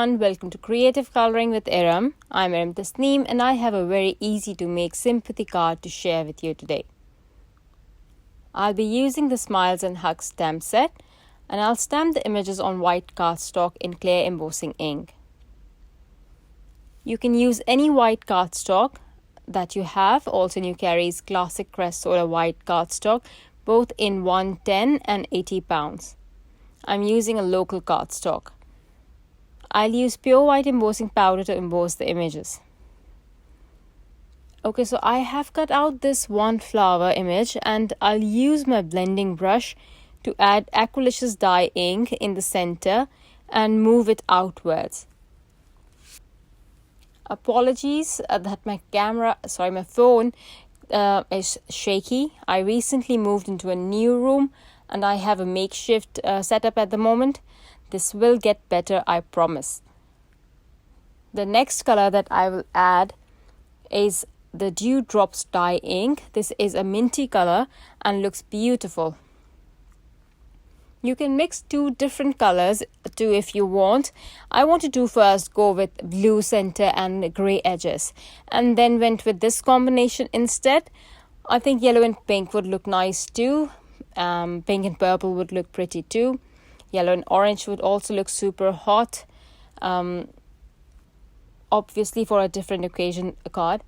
everyone, welcome to Creative Coloring with Erum. I'm Erum Tasneem and I have a very easy to make sympathy card to share with you today. I'll be using the Smiles and Hugs stamp set and I'll stamp the images on white cardstock in clear embossing ink. You can use any white cardstock that you have. Altenew carries classic Crest Soda white cardstock both in 110 and 80 pounds. I'm using a local cardstock. I'll use pure white embossing powder to emboss the images. Okay, so I have cut out this Wildflower image and I'll use my blending brush to add Aqualicious Dye Ink in the center and move it outwards. Apologies that my phone is shaky. I recently moved into a new room and I have a makeshift setup at the moment. This will get better, I promise. The next color that I will add is the Dewdrops Dye Ink. This is a minty color and looks beautiful. You can mix two different colors too if you want. I wanted to first go with blue center and grey edges and then went with this combination instead. I think yellow and pink would look nice too. Pink and purple would look pretty too. Yellow and orange would also look super hot. Obviously for a different occasion card.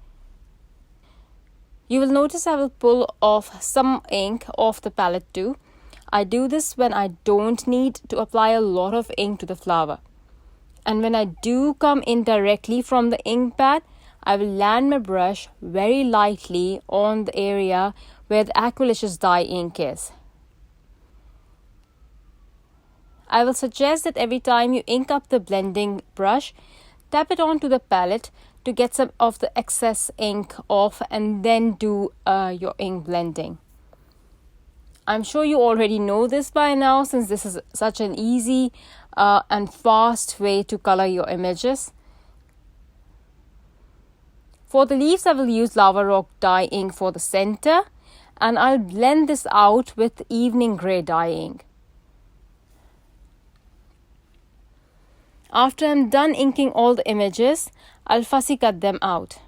You will notice I will pull off some ink off the palette too. I do this when I don't need to apply a lot of ink to the flower. And when I do come in directly from the ink pad, I will land my brush very lightly on the area where the Aqualicious Dye Ink is. I will suggest that every time you ink up the blending brush, tap it onto the palette to get some of the excess ink off and then do your ink blending. I'm sure you already know this by now since this is such an easy and fast way to color your images. For the leaves, I will use Lava Rock Dye Ink for the center and I'll blend this out with Evening Grey Dye Ink. After I'm done inking all the images, I'll fussy cut them out.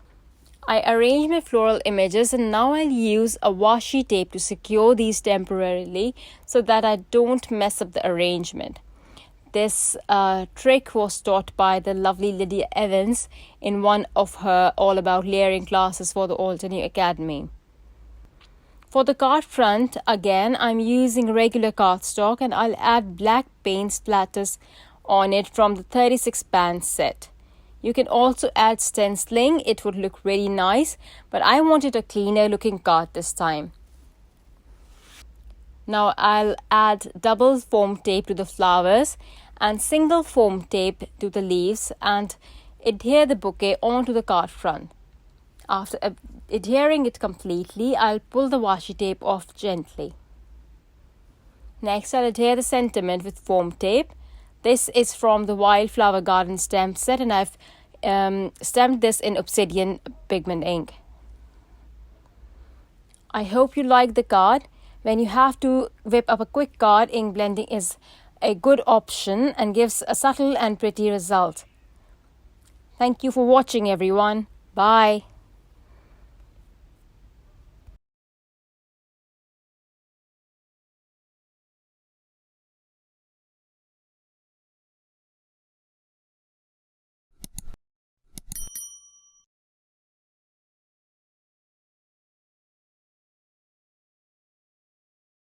I arrange my floral images and now I'll use a washi tape to secure these temporarily so that I don't mess up the arrangement. This trick was taught by the lovely Lydia Evans in one of her all about layering classes for the Altenew Academy. For the card front, again I'm using regular cardstock and I'll add black paint splatters on it from the 36 band set. You can also add stenciling, it would look really nice, but I wanted a cleaner looking card this time. Now I'll add double foam tape to the flowers and single foam tape to the leaves and adhere the bouquet onto the card front. After adhering it completely, I'll pull the washi tape off gently. Next, I'll adhere the sentiment with foam tape. This is from the Wildflower Garden stamp set and I've stamped this in Obsidian pigment ink. I hope you like the card. When you have to whip up a quick card, ink blending is a good option and gives a subtle and pretty result. Thank you for watching everyone. Bye.